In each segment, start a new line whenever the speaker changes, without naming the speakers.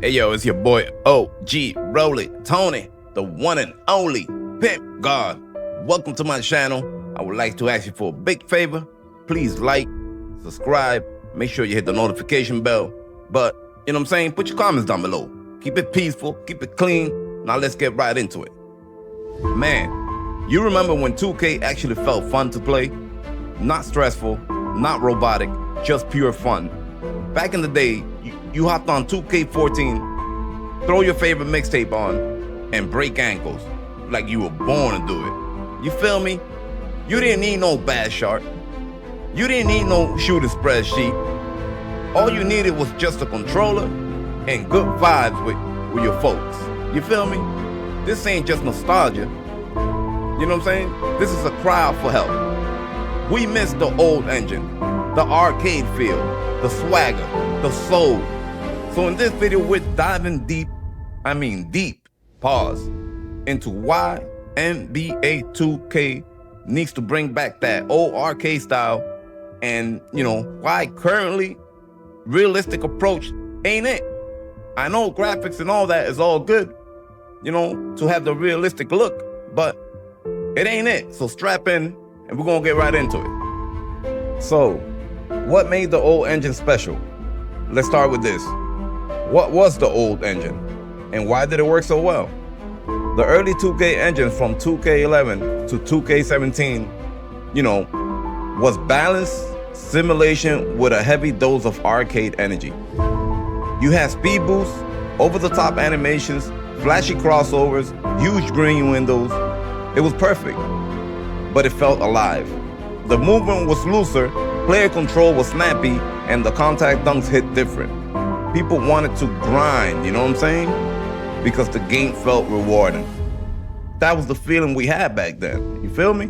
Hey yo, it's your boy OG.ROLYTONY, the one and only Pimp God. Welcome to my channel. I would like to ask you for a big favor. Please like, subscribe, make sure you hit the notification bell. But, you know what I'm saying, put your comments down below. Keep it peaceful, keep it clean. Now let's get right into it. Man, you remember when 2K actually felt fun to play? Not stressful, not robotic, just pure fun. Back in the day, you hopped on 2K14, throw your favorite mixtape on, and break ankles like you were born to do it. You feel me? You didn't need no bad shark. You didn't need no shooting spreadsheet. All you needed was just a controller and good vibes with your folks. You feel me? This ain't just nostalgia. You know what I'm saying? This is a cry out for help. We miss the old engine, the arcade feel, the swagger, the soul. So in this video, we're diving deep, pause, into why NBA 2K needs to bring back that old arcade style and, why currently realistic approach ain't it. I know graphics and all that is all good, to have the realistic look, but it ain't it. So strap in and we're gonna get right into it. So, what made the old engine special? Let's start with this. What was the old engine and why did it work so well? The early 2K engine from 2K11 to 2K17, was balanced simulation with a heavy dose of arcade energy. You had speed boosts, over-the-top animations, flashy crossovers, huge green windows. It was perfect, but it felt alive. The movement was looser, player control was snappy, and the contact dunks hit different. People wanted to grind, you know what I'm saying? Because the game felt rewarding. That was the feeling we had back then, you feel me?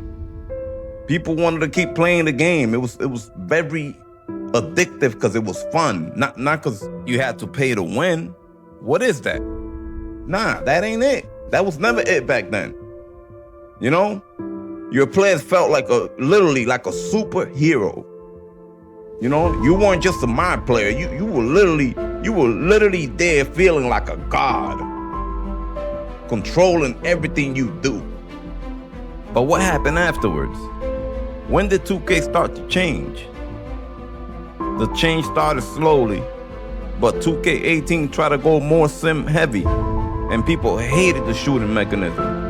People wanted to keep playing the game. It was very addictive because it was fun, not because you had to pay to win. What is that? Nah, that ain't it. That was never it back then. Your players felt literally like a superhero. You weren't just a mind player. You were literally there feeling like a god, controlling everything you do. But what happened afterwards? When did 2K start to change? The change started slowly, but 2K18 tried to go more sim heavy, and people hated the shooting mechanism.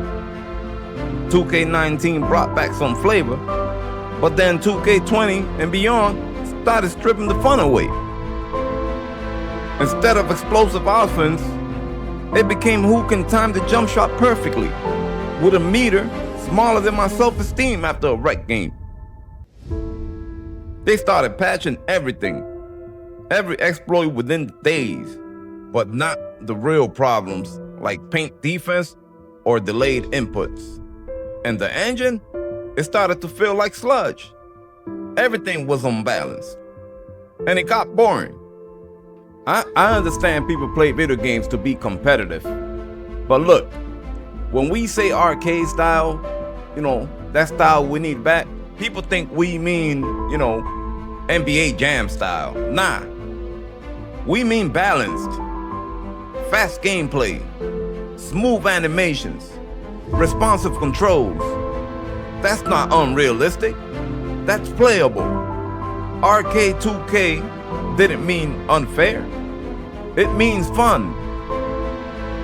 2K19 brought back some flavor, but then 2K20 and beyond started stripping the fun away. Instead of explosive offense, it became who can time the jump shot perfectly, with a meter smaller than my self-esteem after a rec game. They started patching everything, every exploit within days, but not the real problems like paint defense or delayed inputs. And the engine, it started to feel like sludge. Everything was unbalanced, and it got boring. I understand people play video games to be competitive, but look, when we say arcade style, that style we need back, people think we mean, NBA Jam style. Nah, we mean balanced, fast gameplay, smooth animations, responsive controls. That's not unrealistic. That's playable. Arcade 2K didn't mean unfair. It means fun.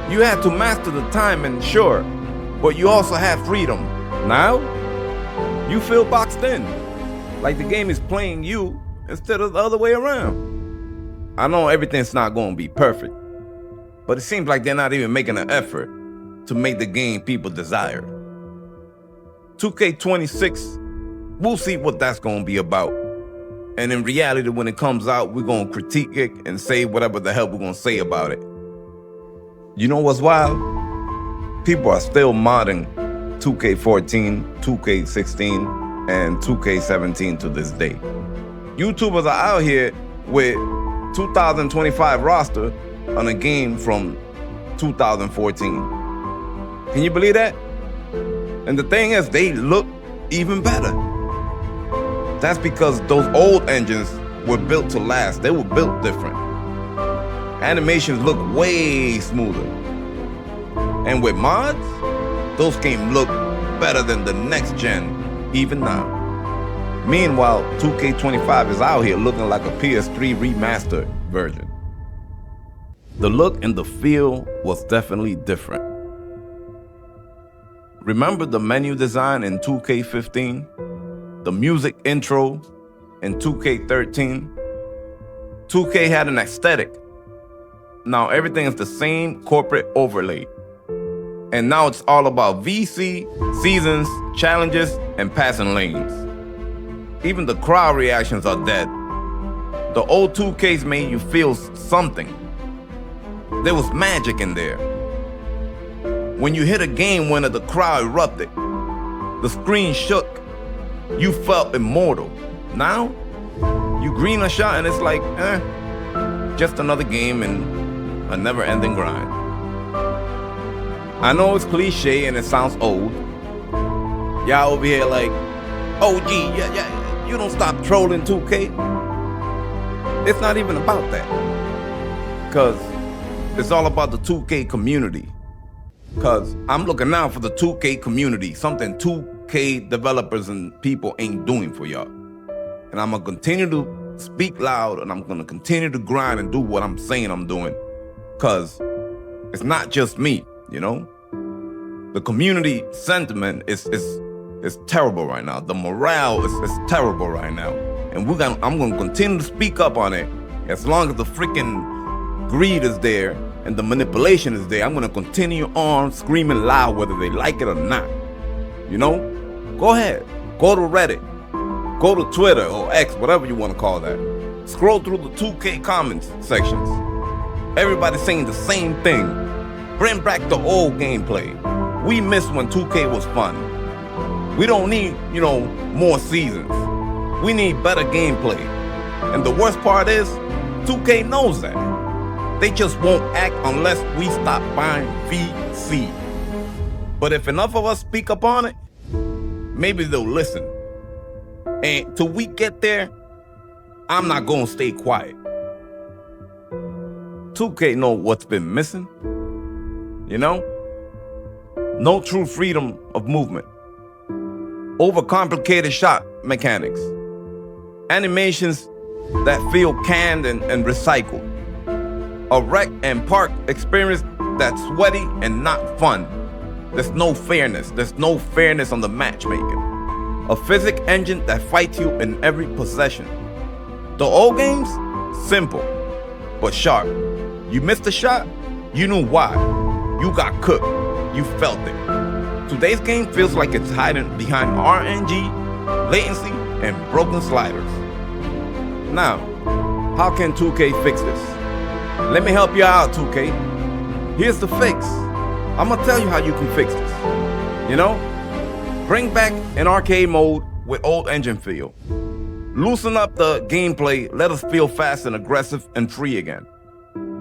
You had to master the timing, sure, but you also have freedom. Now, you feel boxed in, like the game is playing you instead of the other way around. I know everything's not going to be perfect, but it seems like they're not even making an effort to make the game people desire. 2K26, we'll see what that's going to be about. And in reality, when it comes out, we're going to critique it and say whatever the hell we're going to say about it. You know what's wild? People are still modding 2K14, 2K16, and 2K17 to this day. YouTubers are out here with 2025 roster on a game from 2014. Can you believe that? And the thing is, they look even better. That's because those old engines were built to last. They were built different. animations look way smoother. And with mods, those games look better than the next gen, even now. Meanwhile, 2K25 is out here looking like a PS3 remastered version. The look and the feel was definitely different. Remember the menu design in 2K15? The music intro in 2K13? 2K had an aesthetic. Now everything is the same corporate overlay. And now it's all about VC, seasons, challenges, and passing lanes. Even the crowd reactions are dead. The old 2Ks made you feel something. There was magic in there. When you hit a game winner, the crowd erupted. The screen shook. You felt immortal. Now, you green a shot and it's like, just another game and a never-ending grind. I know it's cliche and it sounds old. Y'all over here like, OG, yeah, you don't stop trolling 2K. It's not even about that. Because it's all about the 2K community. Because I'm looking out for the 2K community, something 2K developers and people ain't doing for y'all. And I'm going to continue to speak loud, and I'm going to continue to grind and do what I'm saying I'm doing. Because it's not just me, you know? The community sentiment is terrible right now. The morale is terrible right now. And I'm going to continue to speak up on it as long as the freaking greed is there and the manipulation is there. I'm going to continue on screaming loud whether they like it or not. You know? Go ahead. Go to Reddit. Go to Twitter or X, whatever you want to call that. Scroll through the 2K comments sections. Everybody's saying the same thing. Bring back the old gameplay. We missed when 2K was fun. We don't need, more seasons. We need better gameplay. And the worst part is, 2K knows that. They just won't act unless we stop buying VC. But if enough of us speak up on it, maybe they'll listen. And till we get there, I'm not gonna stay quiet. 2K know what's been missing. No true freedom of movement. Overcomplicated shot mechanics. Animations that feel canned and recycled. A wreck and park experience that's sweaty and not fun. There's no fairness. There's no fairness on the matchmaking. A physics engine that fights you in every possession. The old games, simple, but sharp. You missed a shot, you knew why. You got cooked, you felt it. Today's game feels like it's hiding behind RNG, latency, and broken sliders. Now, how can 2K fix this? Let me help you out, 2K. Here's the fix. I'm gonna tell you how you can fix this. Bring back an arcade mode with old engine feel. Loosen up the gameplay, let us feel fast and aggressive and free again.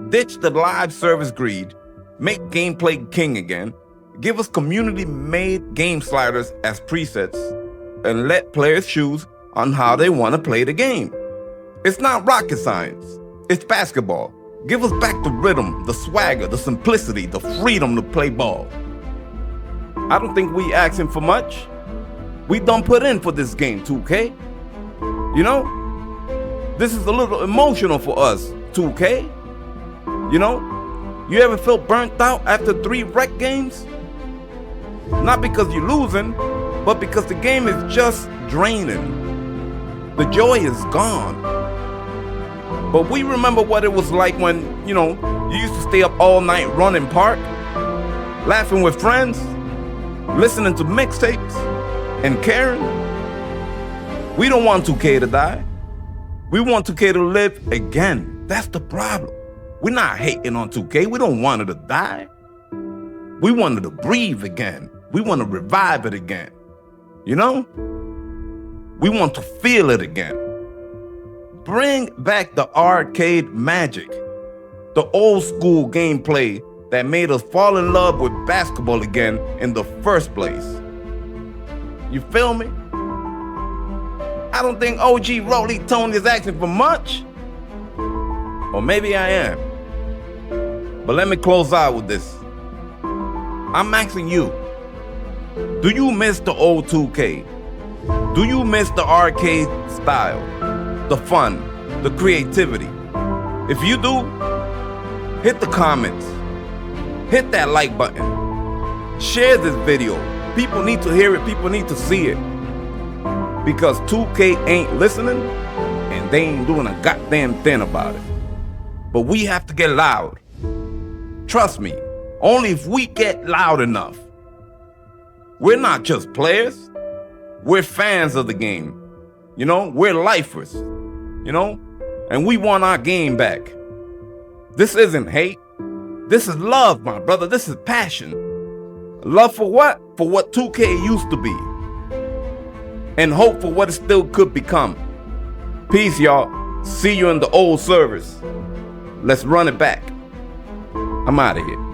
Ditch the live service greed, make gameplay king again, give us community-made game sliders as presets, and let players choose on how they want to play the game. It's not rocket science, it's basketball. Give us back the rhythm, the swagger, the simplicity, the freedom to play ball. I don't think we asking for much. We done put in for this game, 2K. This is a little emotional for us, 2K. You ever feel burnt out after 3 wreck games? Not because you're losing, but because the game is just draining. The joy is gone. But we remember what it was like when, you used to stay up all night running park, laughing with friends, listening to mixtapes, and caring. We don't want 2K to die. We want 2K to live again. That's the problem. We're not hating on 2K. We don't want it to die. We want it to breathe again. We want to revive it again. We want to feel it again. Bring back the arcade magic, the old school gameplay that made us fall in love with basketball again in the first place. You feel me? I don't think OG.ROLYTONY is asking for much. Or maybe I am. But let me close out with this. I'm asking you, do you miss the old 2K? Do you miss the arcade style, the fun, the creativity? If you do, hit the comments, hit that like button, share this video. People need to hear it, people need to see it. Because 2K ain't listening and they ain't doing a goddamn thing about it. But we have to get loud. Trust me, only if we get loud enough. We're not just players, we're fans of the game. You know, we're lifers, you know, and we want our game back. This isn't hate. This is love, my brother. This is passion. Love for what? For what 2K used to be. And hope for what it still could become. Peace, y'all. See you in the old service. Let's run it back. I'm out of here.